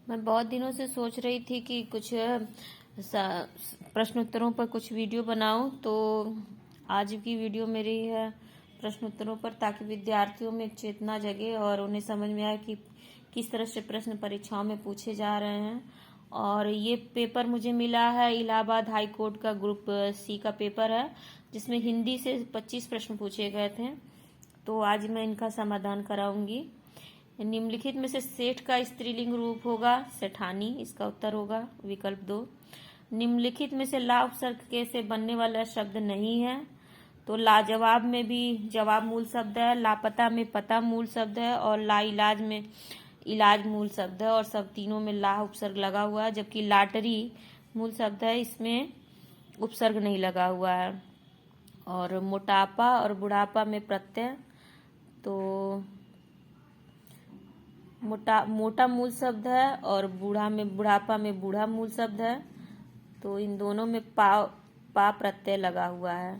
मैं बहुत दिनों से सोच रही थी कि कुछ प्रश्न उत्तरों पर कुछ वीडियो बनाऊं, तो आज की वीडियो मेरी है प्रश्न उत्तरों पर, ताकि विद्यार्थियों में एक चेतना जगे और उन्हें समझ में आए कि किस तरह से प्रश्न परीक्षाओं में पूछे जा रहे हैं। और ये पेपर मुझे मिला है इलाहाबाद हाई कोर्ट का ग्रुप सी का पेपर है, जिसमें हिंदी से 25 प्रश्न पूछे गए थे। तो आज मैं इनका समाधान कराऊंगी। निम्नलिखित में से सेठ का स्त्रीलिंग रूप होगा सेठानी, इसका उत्तर होगा विकल्प 2। निम्नलिखित में से ला उपसर्ग के से बनने वाला शब्द नहीं है, तो लाजवाब में भी जवाब मूल शब्द है, लापता में पता मूल शब्द है, और ला इलाज में इलाज मूल शब्द है, और सब तीनों में ला उपसर्ग लगा हुआ है। जबकि लाटरी मूल शब्द है, इसमें उपसर्ग नहीं लगा हुआ है। और मोटापा और बुढ़ापा में प्रत्यय, तो मोटा मूल शब्द है, और बुढ़ापा में बूढ़ा मूल शब्द है, तो इन दोनों में पा प्रत्यय लगा हुआ है।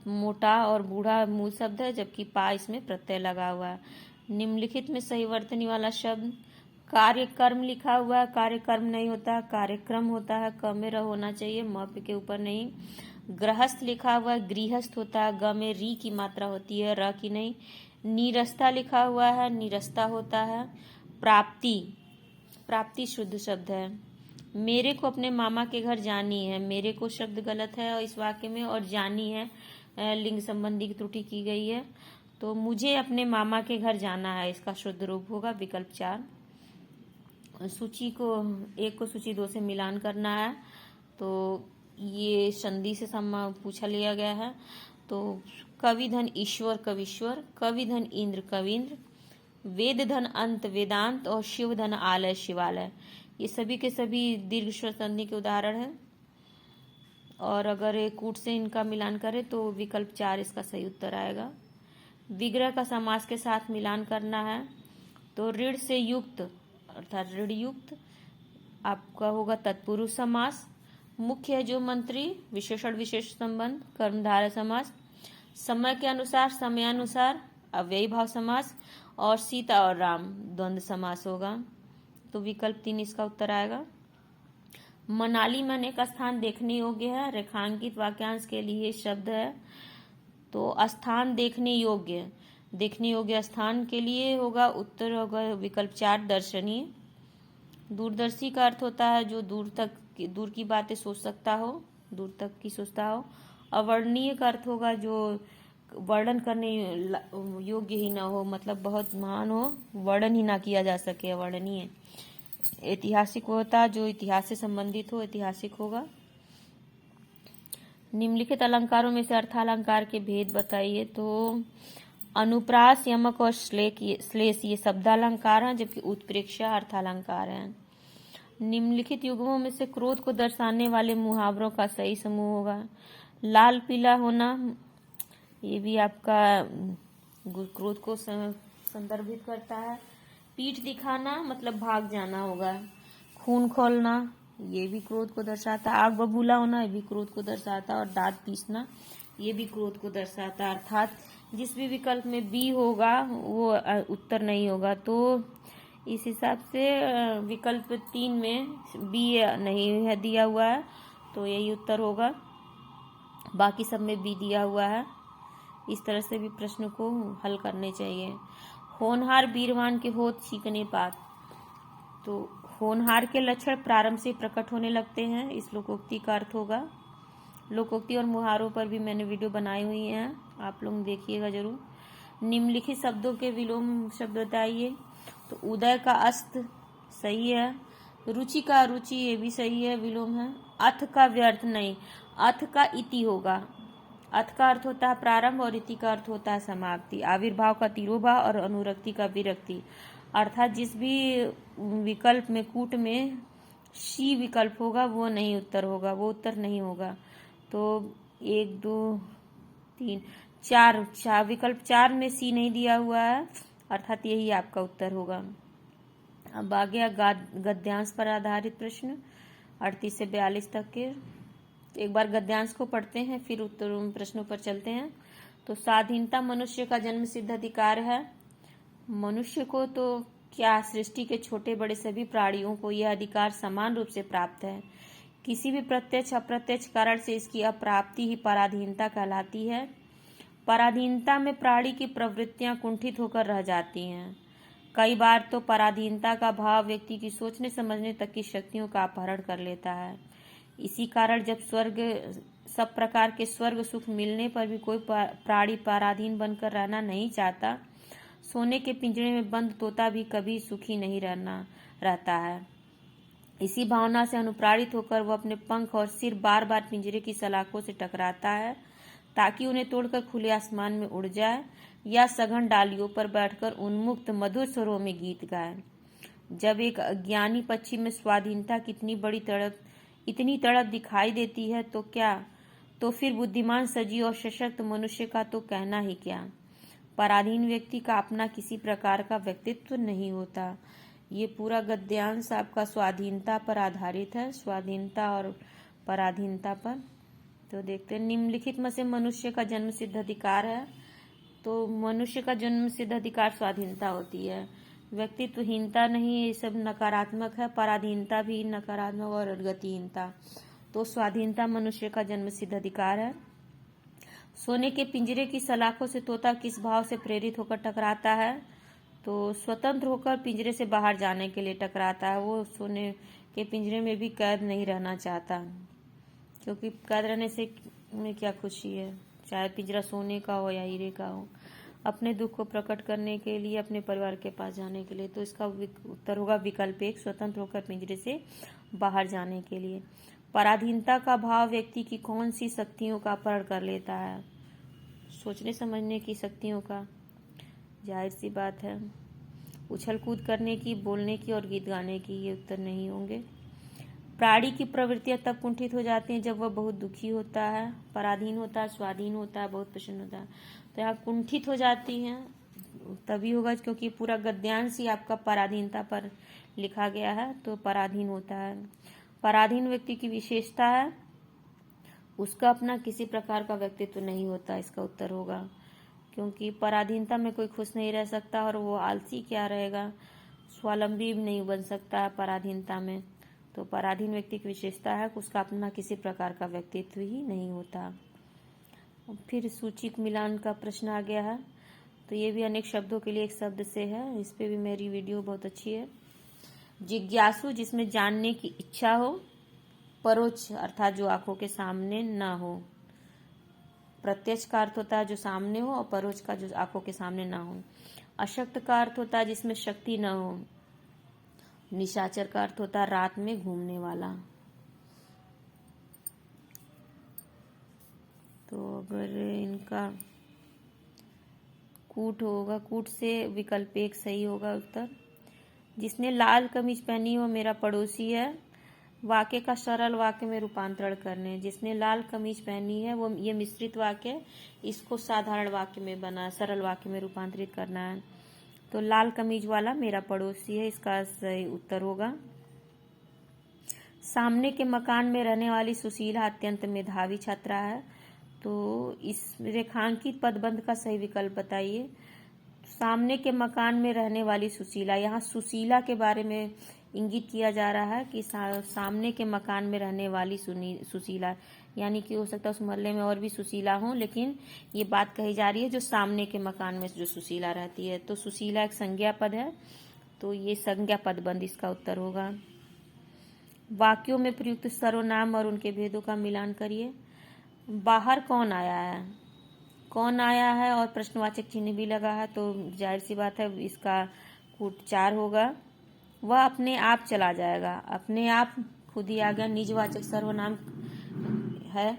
मोटा और बूढ़ा मूल शब्द है, जबकि पा इसमें प्रत्यय लगा हुआ है। निम्नलिखित में सही वर्तनी वाला शब्द कार्यक्रम लिखा हुआ है, कार्यक्रम नहीं होता, कार्यक्रम होता है, क में र होना चाहिए, म के ऊपर नहीं। गृहस्थ लिखा हुआ है, गृहस्थ होता है, ग में री की मात्रा होती है, र की नहीं। निरस्ता लिखा हुआ है, निरस्ता होता है। प्राप्ति, प्राप्ति शुद्ध शब्द है। मेरे को अपने मामा के घर जानी है, मेरे को शब्द गलत है और इस वाक्य में, और जानी है लिंग संबंधी की त्रुटि की गई है, तो मुझे अपने मामा के घर जाना है, इसका शुद्ध रूप होगा विकल्प 4। सूची को 1 को सूची 2 से मिलान करना है, तो ये संधि से पूछा लिया गया है। तो कवि धन ईश्वर कवीश्वर, कवि धन इंद्र कवींद्र, वेद धन अंत वेदांत, और शिव धन आलय शिवालय, ये सभी के सभी दीर्घ स्वर संधि के उदाहरण हैं। और अगर एक कूट से इनका मिलान करें तो विकल्प 4 इसका सही उत्तर आएगा। विग्रह का समास के साथ मिलान करना है, तो ऋण से युक्त अर्थात ऋण युक्त आपका होगा तत्पुरुष समास। मुख्य है जो मंत्री, विशेषण विशेष संबंध, कर्मधारय समास। समय के अनुसार समयानुसार अव्ययी भाव समास, और सीता और राम द्वंद्व समास होगा, तो विकल्प 3 इसका उत्तर आएगा। मनाली में अनेक स्थान देखने योग्य है, रेखांकित वाक्यांश के लिए शब्द है, तो स्थान देखने योग्य स्थान के लिए होगा उत्तर होगा विकल्प 4 दर्शनीय। दूरदर्शी का अर्थ होता है जो दूर की बातें सोच सकता हो, दूर तक की सोचता हो। अवर्णनीय का अर्थ होगा जो वर्णन करने योग्य ही ना हो, मतलब बहुत महान हो, वर्णन ही ना किया जा सके, अवर्णनीय। ऐतिहासिक होता जो इतिहास से संबंधित हो, ऐतिहासिक होगा। निम्नलिखित अलंकारों में से अर्थालंकार के भेद बताइए, तो अनुप्रास, यमक और श्लेष ये शब्दालंकार हैं, जबकि उत्प्रेक्षा अर्थालंकार हैं। निम्नलिखित युग्मों में से क्रोध को दर्शाने वाले मुहावरों का सही समूह होगा। लाल पीला होना, ये भी आपका क्रोध को संदर्भित करता है। पीठ दिखाना मतलब भाग जाना होगा। खून खोलना, ये भी क्रोध को दर्शाता है। आग बबूला होना, ये भी क्रोध को दर्शाता है। और दांत पीसना, ये भी क्रोध को दर्शाता है। अर्थात जिस भी विकल्प में बी होगा वो उत्तर नहीं होगा, तो इस हिसाब से विकल्प 3 में बी नहीं है दिया हुआ है, तो यही उत्तर होगा। बाकी सब में बी दिया हुआ है। इस तरह से भी प्रश्न को हल करने चाहिए। होनहार बीरवान के होत छीकने पात, तो होनहार के लक्षण प्रारंभ से प्रकट होने लगते हैं, इस लोकोक्ति का अर्थ होगा। लोकोक्ति और मुहारों पर भी मैंने वीडियो बनाई हुई हैं, आप लोग देखिएगा जरूर। निम्नलिखित शब्दों के विलोम शब्द बताइए, तो उदय का अस्त सही है। रुचि का अरुचि, ये भी सही है, विलोम है। अथ का व्यर्थ नहीं, अथ का इति होगा। अथ का अर्थ होता है प्रारंभ और इति का अर्थ होता है समाप्ति। आविर्भाव का तिरोभाव और अनुरक्ति का विरक्ति, अर्थात जिस भी विकल्प में कूट में शी विकल्प होगा वो नहीं उत्तर होगा, वो उत्तर नहीं होगा। तो 1 2 3 4 विकल्प 4 में सी नहीं दिया हुआ है, अर्थात यही आपका उत्तर होगा। अब आ गया गद्यांश पर आधारित प्रश्न 38 से 42 तक के। एक बार गद्यांश को पढ़ते हैं, फिर उत्तर प्रश्नों पर चलते हैं। तो स्वाधीनता मनुष्य का जन्म सिद्ध अधिकार है, मनुष्य को तो क्या, सृष्टि के छोटे बड़े सभी प्राणियों को यह अधिकार समान रूप से प्राप्त है। किसी भी प्रत्यक्ष अप्रत्यक्ष कारण से इसकी अप्राप्ति ही पराधीनता कहलाती है। पराधीनता में प्राणी की प्रवृत्तियां कुंठित होकर रह जाती हैं। कई बार तो पराधीनता का भाव व्यक्ति की सोचने समझने तक की शक्तियों का अपहरण कर लेता है। इसी कारण जब सब प्रकार के स्वर्ग सुख मिलने पर भी कोई प्राणी पराधीन बनकर रहना नहीं चाहता। सोने के पिंजरे में बंद तोता भी कभी सुखी नहीं रहता है। इसी भावना से अनुप्राणित होकर वह अपने पंख और सिर बार बार पिंजरे की सलाखों से टकराता है ताकि उन्हें तोड़कर खुले आसमान में उड़ जाए या सघन डालियों पर बैठकर उन्मुक्त मधुर स्वरों में गीत गाए। जब एक अज्ञानी पक्षी में स्वाधीनता की इतनी तड़प दिखाई देती है तो क्या, तो फिर बुद्धिमान सजीव और सशक्त मनुष्य का तो कहना ही क्या। पराधीन व्यक्ति का अपना किसी प्रकार का व्यक्तित्व नहीं होता। ये पूरा गद्यांश आपका स्वाधीनता पर आधारित है, स्वाधीनता और पराधीनता पर। तो देखते हैं, निम्नलिखित में से मनुष्य का जन्म सिद्ध अधिकार है। तो मनुष्य का जन्म सिद्ध अधिकार स्वाधीनता होती है, व्यक्तित्वहीनता नहीं। ये सब नकारात्मक है, पराधीनता भी नकारात्मक और गतिहीनता। तो स्वाधीनता मनुष्य का जन्म सिद्ध अधिकार है। सोने के पिंजरे की सलाखों से तोता किस भाव से प्रेरित होकर टकराता है, तो स्वतंत्र होकर पिंजरे से बाहर जाने के लिए टकराता है। वो सोने के पिंजरे में भी कैद नहीं रहना चाहता, क्योंकि कैद रहने से में क्या खुशी है, चाहे पिंजरा सोने का हो या हीरे का हो। अपने दुख को प्रकट करने के लिए, अपने परिवार के पास जाने के लिए। तो इसका उत्तर होगा विकल्प एक, स्वतंत्र होकर पिंजरे से बाहर जाने के लिए। पराधीनता का भाव व्यक्ति की कौन सी शक्तियों का अपहरण कर लेता है, सोचने समझने की शक्तियों का। जाहिर सी बात है, उछल कूद करने की, बोलने की और गीत गाने की। ये उत्तर नहीं होंगे। प्राणी की प्रवृत्तियां तब कुंठित हो जाती हैं जब वह बहुत दुखी होता है, पराधीन होता है, स्वाधीन होता है, बहुत प्रसन्न होता है। तो यहाँ कुंठित हो जाती हैं तभी होगा क्योंकि पूरा गद्यांश ही आपका पराधीनता पर लिखा गया है। तो पराधीन होता है। पराधीन व्यक्ति की विशेषता है उसका अपना किसी प्रकार का व्यक्तित्व नहीं होता। इसका उत्तर होगा, क्योंकि पराधीनता में कोई खुश नहीं रह सकता और वो आलसी क्या रहेगा, स्वावलंबी नहीं बन सकता है पराधीनता में। तो पराधीन व्यक्ति की विशेषता है उसका अपना किसी प्रकार का व्यक्तित्व ही नहीं होता। फिर सूचिक मिलान का प्रश्न आ गया है। तो ये भी अनेक शब्दों के लिए एक शब्द से है। इस पे भी मेरी वीडियो बहुत अच्छी है। जिज्ञासु, जिसमें जानने की इच्छा हो। परोक्ष अर्थात जो आंखों के सामने ना हो। प्रत्यक्ष का अर्थ होता है जो सामने हो, और परोक्ष का जो आंखों के सामने ना हो। अशक्त का अर्थ होता है जिसमें शक्ति न हो। निशाचर का अर्थ होता है रात में घूमने वाला। तो अगर इनका कूट होगा, कूट से विकल्प एक सही होगा उत्तर। जिसने लाल कमीज पहनी हो मेरा पड़ोसी है। वाक्य का सरल वाक्य में रूपांतरण करने। जिसने लाल कमीज पहनी है, वो ये मिश्रित वाक्य, इसको साधारण वाक्य में बना, सरल वाक्य में रूपांतरित करना है। तो लाल कमीज वाला मेरा पड़ोसी है, इसका सही उत्तर होगा। सामने के मकान में रहने वाली सुशीला अत्यंत मेधावी छात्रा है। तो इस रेखांकित पदबंध का सही विकल्प बताइए। सामने के मकान में रहने वाली सुशीला, यहाँ सुशीला के बारे में इंगित किया जा रहा है कि सामने के मकान में रहने वाली सुशीला, यानी कि हो सकता है उस मोहल्ले में और भी सुशीला हो, लेकिन ये बात कही जा रही है जो सामने के मकान में जो सुशीला रहती है। तो सुशीला एक संज्ञा पद है, तो ये संज्ञा पदबंध इसका उत्तर होगा। वाक्यों में प्रयुक्त सर्वनाम और उनके भेदों का मिलान करिए। बाहर कौन आया है, कौन आया है और प्रश्नवाचक चिन्ह भी लगा है, तो जाहिर सी बात है इसका कूट 4 होगा। वह अपने आप चला जाएगा, अपने आप खुद ही आ गया, निजवाचक सर्वनाम है।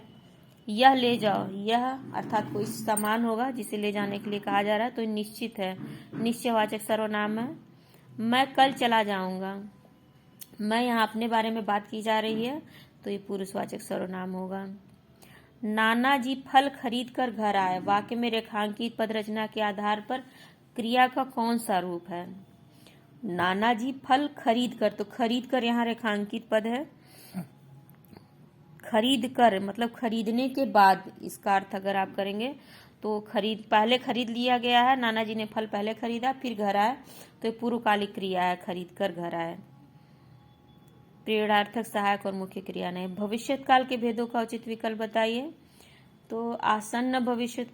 यह ले जाओ, यह अर्थात कोई सामान होगा जिसे ले जाने के लिए कहा जा रहा है, तो निश्चित है, निश्चयवाचक सर्वनाम है। मैं कल चला जाऊंगा, मैं यहाँ अपने बारे में बात की जा रही है, तो ये पुरुषवाचक सर्वनाम होगा। नाना जी फल खरीद कर घर आए। वाक्य में रेखांकित पद रचना के आधार पर क्रिया का कौन सा रूप है। नाना जी फल खरीद कर, तो खरीद कर यहाँ रेखांकित पद है। खरीद कर मतलब खरीदने के बाद, इसका अर्थ अगर आप करेंगे तो पहले खरीद लिया गया है, नाना जी ने फल पहले खरीदा फिर घर आए, तो ये पूर्वकालिक क्रिया है, खरीद कर घर आए। प्रेरणार्थक, सहायक और मुख्य क्रिया नहीं। भविष्यत काल के भेदों का उचित विकल्प बताइए। तो आसन्न भविष्यत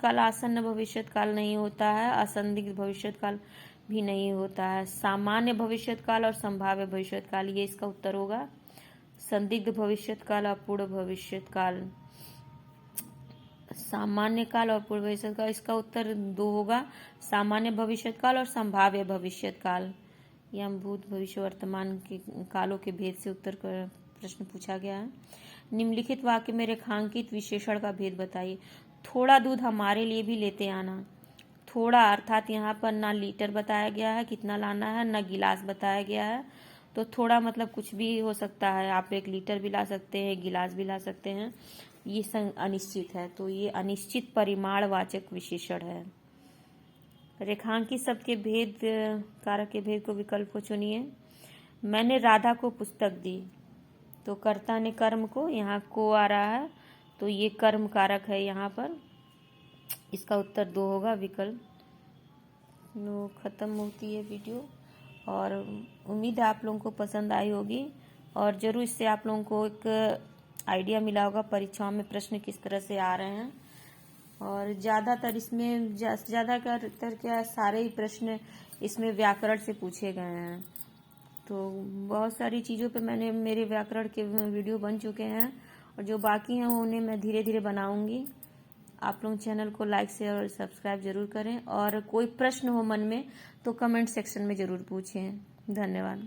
काल नहीं होता है, असंदिग्ध भविष्यत काल भी नहीं होता है। सामान्य भविष्यत काल और संभाव्य भविष्यत काल, ये इसका उत्तर होगा। संदिग्ध भविष्यत काल, अपूर्ण भविष्यत काल, सामान्य काल और पूर्व भविष्यत काल, इसका उत्तर 2 होगा। सामान्य भविष्यत काल और संभाव्य भविष्यत काल। यह भूत, भविष्य, वर्तमान के कालों के भेद से उत्तर कर प्रश्न पूछा गया है। निम्नलिखित वाक्य में रेखांकित विशेषण का भेद बताइए। थोड़ा दूध हमारे लिए भी लेते आना। थोड़ा अर्थात यहाँ पर ना लीटर बताया गया है कितना लाना है, ना गिलास बताया गया है। तो थोड़ा मतलब कुछ भी हो सकता है, आप 1 लीटर भी ला सकते हैं, गिलास भी ला सकते हैं। ये अनिश्चित है, तो ये अनिश्चित परिमाणवाचक विशेषण है। रेखांकित शब्द के भेद, कारक के भेद को विकल्प को चुनिए। मैंने राधा को पुस्तक दी, तो कर्ता ने कर्म को, यहाँ को आ रहा है, तो ये कर्म कारक है यहाँ पर। इसका उत्तर 2 होगा विकल्प। तो ख़त्म होती है वीडियो, और उम्मीद है आप लोगों को पसंद आई होगी, और ज़रूर इससे आप लोगों को एक आइडिया मिला होगा परीक्षाओं में प्रश्न किस तरह से आ रहे हैं। और ज़्यादातर इसमें ज़्यादातर क्या सारे ही प्रश्न इसमें व्याकरण से पूछे गए हैं। तो बहुत सारी चीज़ों पे मेरे व्याकरण के वीडियो बन चुके हैं, और जो बाकी हैं उन्हें मैं धीरे धीरे बनाऊंगी। आप लोग चैनल को लाइक, शेयर और सब्सक्राइब जरूर करें, और कोई प्रश्न हो मन में तो कमेंट सेक्शन में ज़रूर पूछें। धन्यवाद।